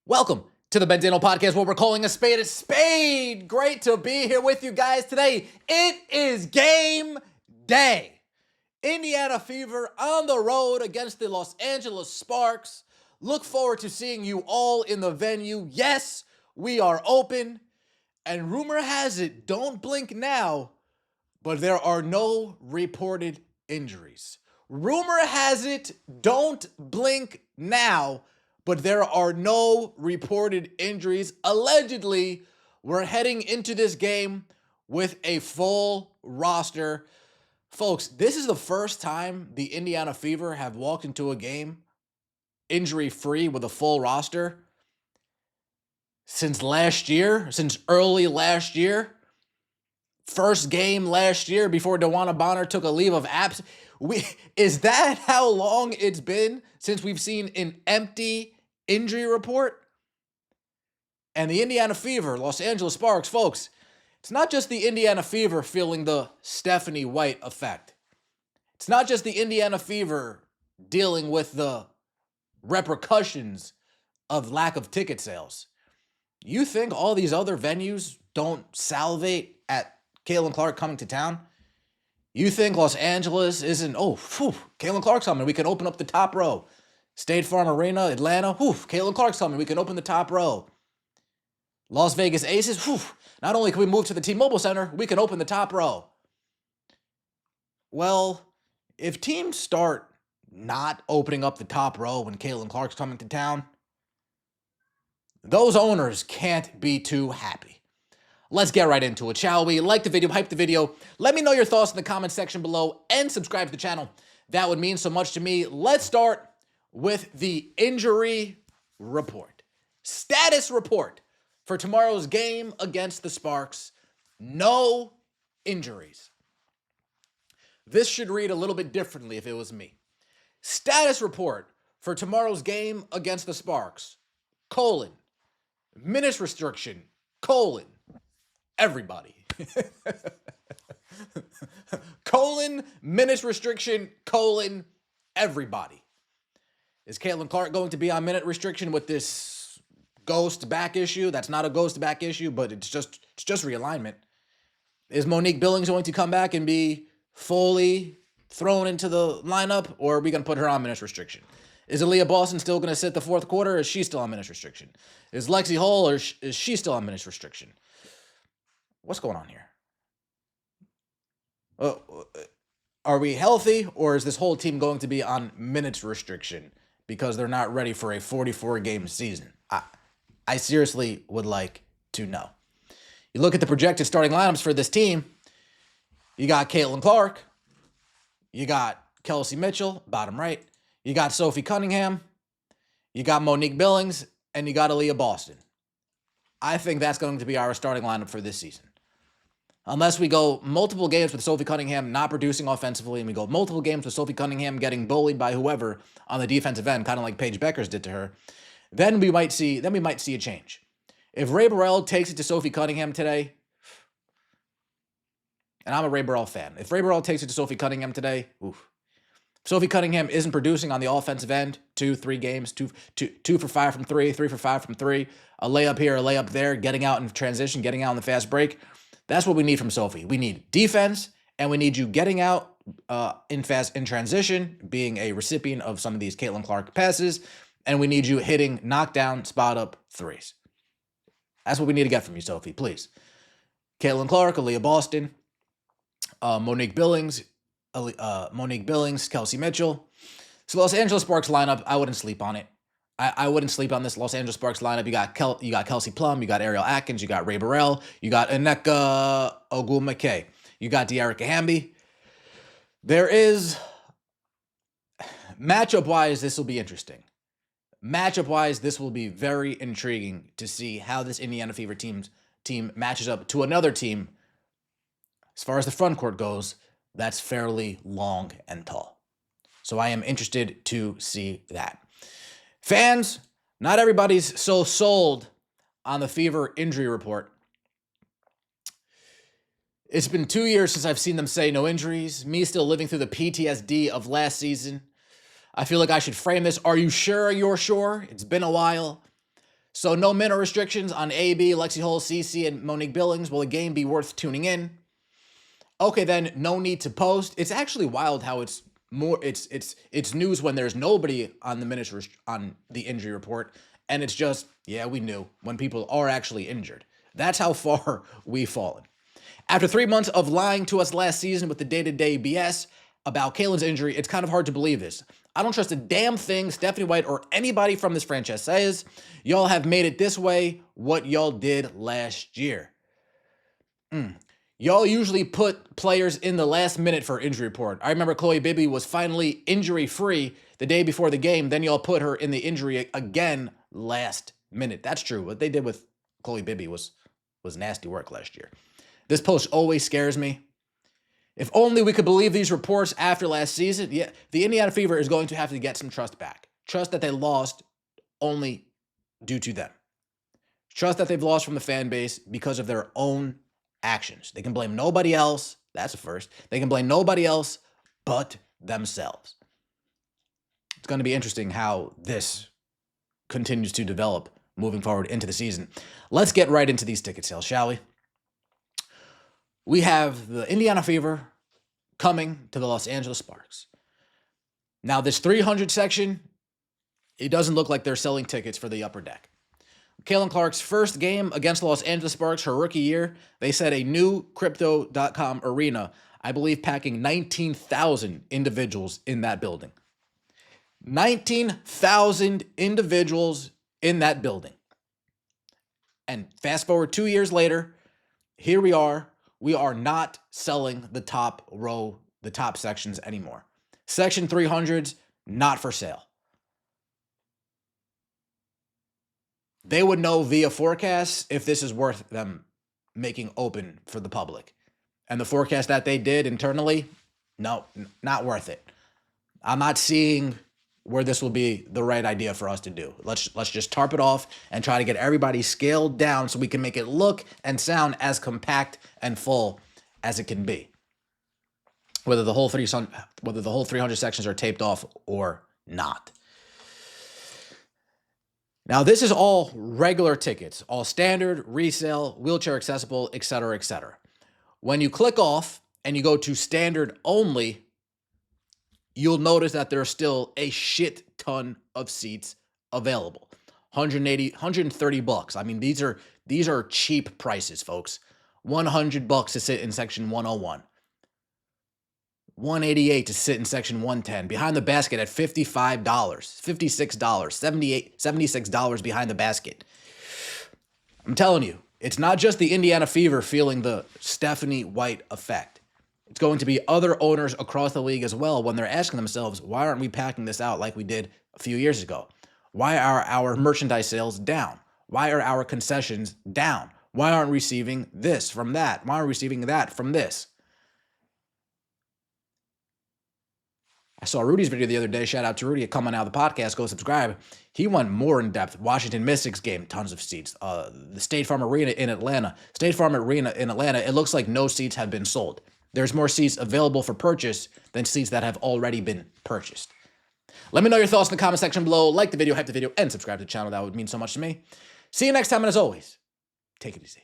Welcome to the Benzino Podcast, where we're calling a spade a spade. Great to be here with you guys today. It is game day. Indiana Fever on the road against the Los Angeles Sparks. Look forward to seeing you all in the venue. Yes, we are open. And rumor has it, don't blink now, but there are no reported injuries. Rumor has it, don't blink now, but there are no reported injuries. Allegedly, we're heading into this game with a full roster. Folks, this is the first time the Indiana Fever have walked into a game injury-free with a full roster since last year, since early last year. First game last year before DeWanna Bonner took a leave of absence. Is that how long it's been since we've seen an empty injury report? And the Indiana Fever, Los Angeles Sparks, folks, it's not just the Indiana Fever feeling the Stephanie White effect. It's not just the Indiana Fever dealing with the repercussions of lack of ticket sales. You think all these other venues don't salivate at Caitlin Clark coming to town? You think Los Angeles isn't, Caitlin Clark's coming, we can open up the top row. State Farm Arena, Atlanta, Caitlin Clark's coming, we can open the top row. Las Vegas Aces, not only can we move to the T-Mobile Center, we can open the top row. Well, if teams start not opening up the top row when Caitlin Clark's coming to town, those owners can't be too happy. Let's get right into it, shall we? Like the video, hype the video. Let me know your thoughts in the comment section below and subscribe to the channel. That would mean so much to me. Let's start with the injury report. Status report for tomorrow's game against the Sparks. No injuries. This should read a little bit differently if it was me. Status report for tomorrow's game against the Sparks. : minutes restriction, : everybody. Minutes restriction, : everybody. Is Caitlin Clark going to be on minute restriction with this ghost back issue? That's not a ghost back issue, but it's just realignment. Is Monique Billings going to come back and be fully thrown into the lineup, or are we going to put her on minutes restriction? Is Aaliyah Boston still going to sit the fourth quarter, or is she still on minutes restriction? Is Lexi Hull, or is she still on minutes restriction? What's going on here? Are we healthy, or is this whole team going to be on minutes restriction because they're not ready for a 44-game season? I seriously would like to know. You look at the projected starting lineups for this team, you got Caitlin Clark, you got Kelsey Mitchell, bottom right, you got Sophie Cunningham, you got Monique Billings, and you got Aaliyah Boston. I think that's going to be our starting lineup for this season. Unless we go multiple games with Sophie Cunningham not producing offensively, and we go multiple games with Sophie Cunningham getting bullied by whoever on the defensive end, kind of like Paige Beckers did to her, then we might see a change. If Ray Burrell takes it to Sophie Cunningham today, and I'm a Ray Burrell fan, if Ray Burrell takes it to Sophie Cunningham today, Sophie Cunningham isn't producing on the offensive end. 2-3 games, two for 5 from 3, 3 for 5 from 3, a layup here, a layup there, getting out in transition, getting out in the fast break. That's what we need from Sophie. We need defense, and we need you getting out in transition, being a recipient of some of these Caitlin Clark passes, and we need you hitting knockdown, spot-up threes. That's what we need to get from you, Sophie, please. Caitlin Clark, Aaliyah Boston, Monique Billings, Kelsey Mitchell. So Los Angeles Sparks lineup, I wouldn't sleep on it. I wouldn't sleep on this Los Angeles Sparks lineup. You got Kelsey Plum, you got Ariel Atkins, you got Ray Burrell, you got Nneka Ogwumike, you got De'Arica Hamby. There is, matchup-wise, this will be interesting. Matchup-wise, this will be very intriguing to see how this Indiana Fever team matches up to another team, as far as the front court goes, that's fairly long and tall. So I am interested to see that. Fans, not everybody's so sold on the Fever injury report. It's been 2 years since I've seen them say no injuries. Me still living through the PTSD of last season. I feel like I should frame this. Are you sure you're sure? It's been a while. So no minute restrictions on AB, Lexi Hull, CC, and Monique Billings. Will the game be worth tuning in? Okay, then no need to post. It's actually wild how it's news when there's nobody on the minutes on the injury report, and it's just, yeah, we knew when people are actually injured. That's how far we've fallen. After 3 months of lying to us last season with the day-to-day BS about Kaylin's injury, it's kind of hard to believe this. I don't trust a damn thing Stephanie White or anybody from this franchise says. Y'all have made it this way what y'all did last year. Y'all usually put players in the last minute for injury report. I remember Chloe Bibby was finally injury-free the day before the game. Then y'all put her in the injury again last minute. That's true. What they did with Chloe Bibby was nasty work last year. This post always scares me. If only we could believe these reports after last season. Yeah, the Indiana Fever is going to have to get some trust back. Trust that they lost only due to them. Trust that they've lost from the fan base because of their own actions. They can blame nobody else. That's a first. They can blame nobody else but themselves. It's going to be interesting how this continues to develop moving forward into the season. Let's get right into these ticket sales, shall we? We have the Indiana Fever coming to the Los Angeles Sparks. Now, this 300 section, it doesn't look like they're selling tickets for the upper deck. Caitlin Clark's first game against the Los Angeles Sparks, her rookie year, they said a new Crypto.com arena, I believe packing 19,000 individuals in that building. 19,000 individuals in that building. And fast forward 2 years later, here we are. We are not selling the top row, the top sections anymore. Section 300s, not for sale. They would know via forecasts if this is worth them making open for the public. And the forecast that they did internally, no, not worth it. I'm not seeing where this will be the right idea for us to do. Let's just tarp it off and try to get everybody scaled down so we can make it look and sound as compact and full as it can be. Whether the whole 300 sections are taped off or not. Now, this is all regular tickets, all standard, resale, wheelchair accessible, etc., etc. When you click off and you go to standard only, you'll notice that there's still a shit ton of seats available. 180, 130 bucks. I mean, these are cheap prices, folks. $100 to sit in section 101. $188 to sit in section 110. Behind the basket at $55, $56, $76 behind the basket. I'm telling you, it's not just the Indiana Fever feeling the Stephanie White effect. It's going to be other owners across the league as well when they're asking themselves, why aren't we packing this out like we did a few years ago? Why are our merchandise sales down? Why are our concessions down? Why aren't we receiving this from that? Why aren't we receiving that from this? I saw Rudy's video the other day. Shout out to Rudy coming out of the podcast. Go subscribe. He went more in depth. Washington Mystics game, tons of seats. The State Farm Arena in Atlanta. State Farm Arena in Atlanta, it looks like no seats have been sold. There's more seats available for purchase than seats that have already been purchased. Let me know your thoughts in the comment section below. Like the video, hype the video, and subscribe to the channel. That would mean so much to me. See you next time, and as always, take it easy.